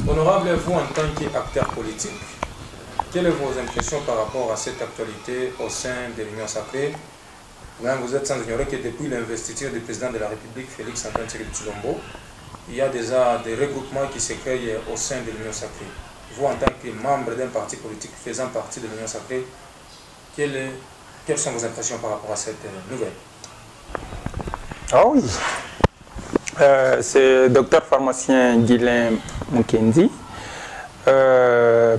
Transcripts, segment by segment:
Honorable, vous en tant qu'acteur politique, quelles sont vos impressions par rapport à cette actualité au sein de l'Union sacrée? Vous êtes sans ignorer que depuis l'investiture du président de la République, Félix Antoine Tshisekedi, il y a déjà des regroupements qui se créent au sein de l'Union sacrée. Vous, en tant que membre d'un parti politique faisant partie de l'Union sacrée, quelles sont vos impressions par rapport à cette nouvelle? Ah oui, c'est le docteur pharmacien Guilain Mukendi,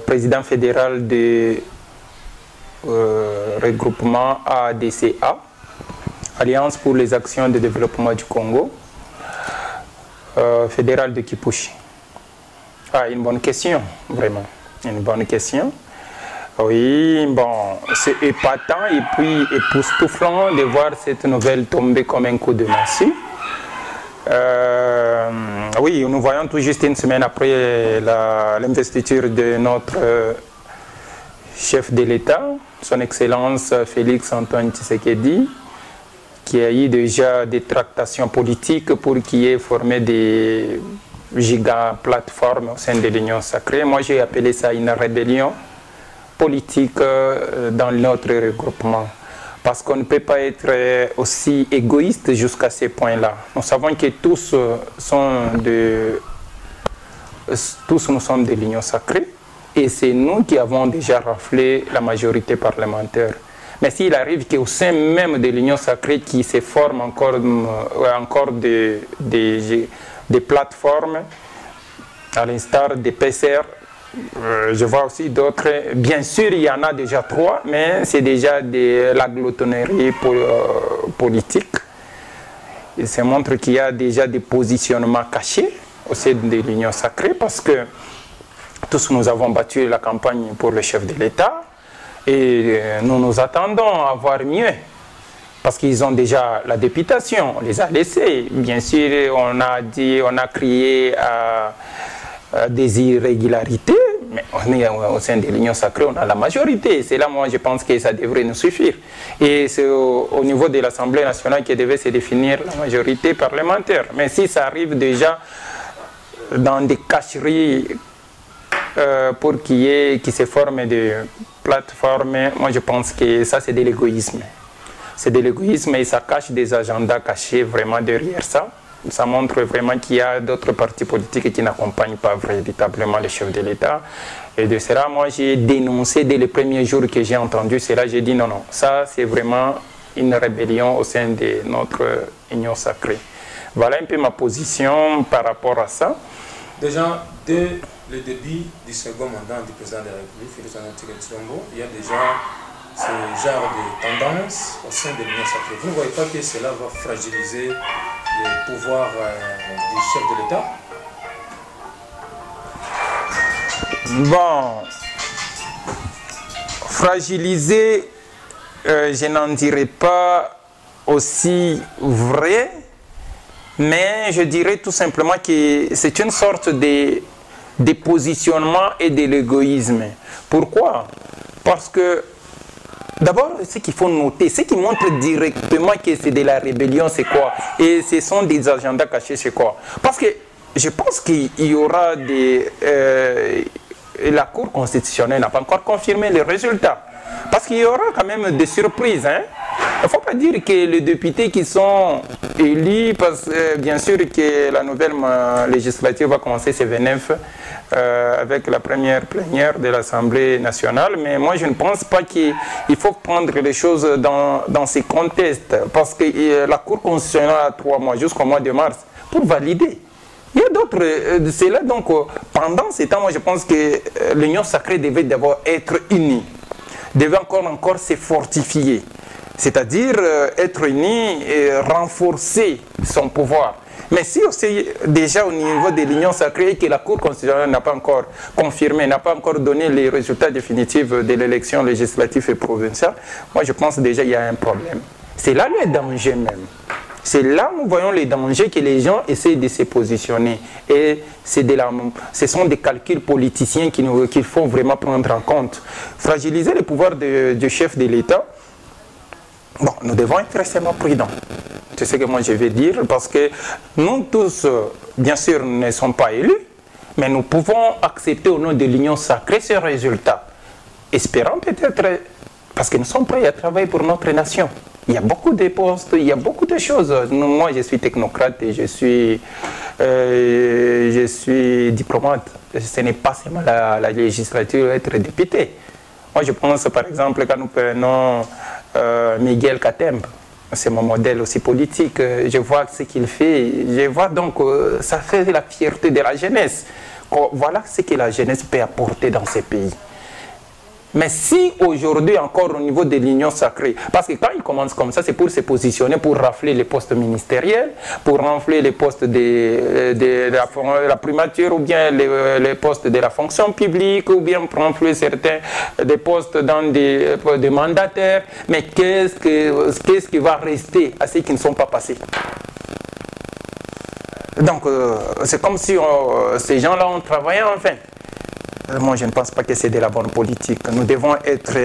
président fédéral du regroupement ADCA, Alliance pour les actions de développement du Congo, fédéral de Kipushi. Ah, une bonne question, vraiment, une bonne question. Oui, bon, c'est épatant et puis époustouflant de voir cette nouvelle tomber comme un coup de massue. Oui, nous voyons tout juste une semaine après l'investiture de notre chef de l'État, son Excellence Félix Antoine Tshisekedi, qui a eu déjà des tractations politiques pour qu'il y ait formé des giga-plateformes au sein de l'Union sacrée. Moi, j'ai appelé ça une rébellion politique dans notre regroupement. Parce qu'on ne peut pas être aussi égoïste jusqu'à ce point-là. Nous savons que tous nous sommes de l'Union sacrée et c'est nous qui avons déjà raflé la majorité parlementaire. Mais s'il arrive qu'au sein même de l'Union sacrée qui se forment encore des plateformes, à l'instar des PCR, je vois aussi d'autres. Bien sûr, il y en a déjà 3, mais c'est déjà de la gloutonnerie politique. Il se montre qu'il y a déjà des positionnements cachés au sein de l'Union sacrée parce que tous nous avons battu la campagne pour le chef de l'État et nous nous attendons à voir mieux. Parce qu'ils ont déjà la députation, on les a laissés. Bien sûr, on a crié à des irrégularités, mais on est au sein de l'Union sacrée, on a la majorité. C'est là, moi, je pense que ça devrait nous suffire. Et c'est au niveau de l'Assemblée nationale qui devait se définir la majorité parlementaire. Mais si ça arrive déjà dans des cacheries pour qu'il se forme des plateformes, moi, je pense que ça, c'est de l'égoïsme. C'est de l'égoïsme et ça cache des agendas cachés vraiment derrière ça. Ça montre vraiment qu'il y a d'autres partis politiques qui n'accompagnent pas véritablement le chef de l'État. Et de cela, moi, j'ai dénoncé dès les premiers jours que j'ai entendu cela. J'ai dit non, non, ça, c'est vraiment une rébellion au sein de notre union sacrée. Voilà un peu ma position par rapport à ça. Déjà, dès le début du second mandat du président de la République, Félix Antoine Tshisekedi, il y a déjà ce genre de tendance au sein de l'union sacrée. Vous ne voyez pas que cela va fragiliser le pouvoir du chef de l'État? Bon, fragiliser, je n'en dirais pas aussi vrai, mais je dirais tout simplement que c'est une sorte de positionnement et de l'égoïsme. Pourquoi? Parce que d'abord, ce qu'il faut noter, ce qui montre directement que c'est de la rébellion, c'est quoi? Et ce sont des agendas cachés, c'est quoi? Parce que je pense qu'il y aura des... la Cour constitutionnelle n'a pas encore confirmé les résultats. Parce qu'il y aura quand même des surprises. Hein? Il ne faut pas dire que les députés qui sont élus, parce que bien sûr que la nouvelle législature va commencer ce 29 avec la première plénière de l'Assemblée nationale, mais moi je ne pense pas qu'il faut prendre les choses dans ces contextes, parce que la Cour constitutionnelle a 3 mois jusqu'au mois de mars pour valider. Il y a d'autres, c'est là donc pendant ces temps, moi je pense que l'union sacrée devait d'abord être unie, devait encore se fortifier, c'est-à-dire être unie et renforcer son pouvoir. Mais si aussi déjà au niveau de l'union sacrée que la Cour constitutionnelle n'a pas encore confirmé, n'a pas encore donné les résultats définitifs de l'élection législative et provinciale, moi je pense déjà qu'il y a un problème. C'est là le danger même. C'est là où nous voyons les dangers que les gens essaient de se positionner. Et ce sont des calculs politiciens qu'il faut vraiment prendre en compte. Fragiliser le pouvoir du chef de l'État, bon, nous devons être extrêmement prudents. C'est ce que moi je vais dire, parce que nous tous, bien sûr, ne sommes pas élus, Mais nous pouvons accepter au nom de l'union sacrée ce résultat. Espérons peut-être, parce que nous sommes prêts à travailler pour notre nation. Il y a beaucoup de postes, il y a beaucoup de choses. Moi, je suis technocrate et je suis diplomate. Ce n'est pas seulement la législature être député. Moi, je pense, par exemple, quand nous prenons Miguel Katembe, c'est mon modèle aussi politique. Je vois ce qu'il fait. Je vois donc, ça fait la fierté de la jeunesse. Voilà ce que la jeunesse peut apporter dans ces pays. Mais si aujourd'hui encore au niveau de l'union sacrée, parce que quand il commence comme ça, c'est pour se positionner, pour rafler les postes ministériels, pour rafler les postes de la primature, ou bien les postes de la fonction publique, ou bien pour rafler certains des postes dans des mandataires. Mais qu'est-ce qui va rester à ceux qui ne sont pas passés? Donc, c'est comme si ces gens-là ont travaillé enfin. Moi, je ne pense pas que c'est de la bonne politique. Nous devons être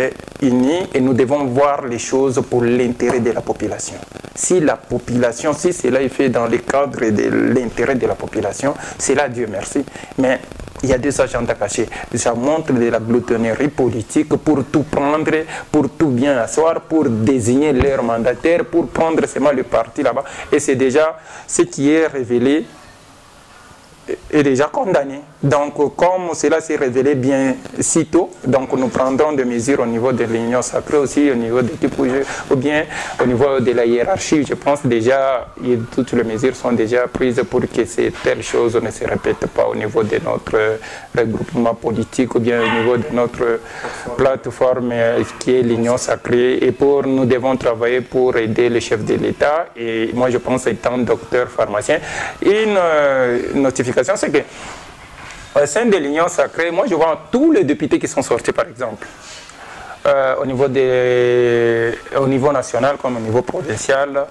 unis et nous devons voir les choses pour l'intérêt de la population. Si la population, si cela est fait dans le cadre de l'intérêt de la population, c'est là, Dieu merci. Mais il y a des agendas cachés. Ça montre de la gloutonnerie politique pour tout prendre, pour tout bien asseoir, pour désigner leur mandataire, pour prendre seulement le parti là-bas. Et c'est déjà ce qui est révélé est déjà condamné. Donc, comme cela s'est révélé bien si tôt, donc nous prendrons des mesures au niveau de l'union sacrée aussi, au niveau des types ou bien au niveau de la hiérarchie. Je pense déjà que toutes les mesures sont déjà prises pour que ces telles choses ne se répètent pas au niveau de notre regroupement politique ou bien au niveau de notre plateforme qui est l'union sacrée. Et nous devons travailler pour aider le chef de l'État. Et moi, je pense, étant docteur pharmacien, une notification, c'est que au sein de l'union sacrée, moi je vois tous les députés qui sont sortis par exemple, au niveau national comme au niveau provincial,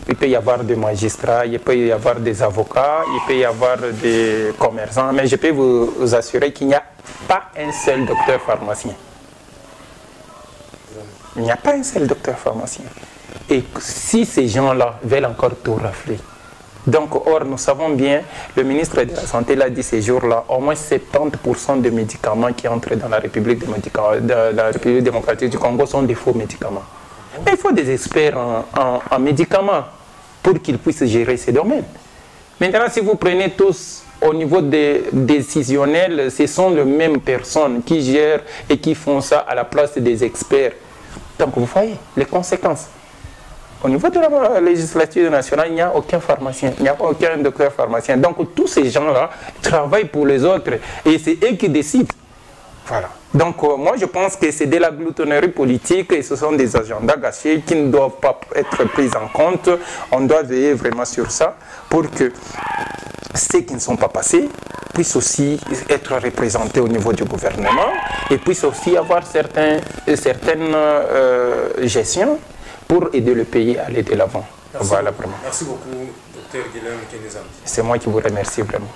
il peut y avoir des magistrats, il peut y avoir des avocats, il peut y avoir des commerçants, mais je peux vous assurer qu'il n'y a pas un seul docteur pharmacien. Il n'y a pas un seul docteur pharmacien. Et si ces gens-là veulent encore tout rafler, donc, or, nous savons bien, le ministre de la Santé l'a dit ces jours-là, au moins 70% des médicaments qui entrent dans la République démocratique du Congo sont des faux médicaments. Mais il faut des experts en médicaments pour qu'ils puissent gérer ces domaines. Maintenant, si vous prenez tous au niveau des décisionnels, ce sont les mêmes personnes qui gèrent et qui font ça à la place des experts. Donc, vous voyez les conséquences. Au niveau de la législature nationale, il n'y a aucun pharmacien, il n'y a aucun docteur pharmacien. Donc tous ces gens-là travaillent pour les autres et c'est eux qui décident. Voilà. Donc moi je pense que c'est de la gloutonnerie politique et ce sont des agendas gâchés qui ne doivent pas être pris en compte. On doit veiller vraiment sur ça pour que ceux qui ne sont pas passés puissent aussi être représentés au niveau du gouvernement et puissent aussi avoir certaines gestions pour aider le pays à aller de l'avant. Voilà, merci beaucoup, Dr Guilhem Kenezambi. C'est moi qui vous remercie vraiment.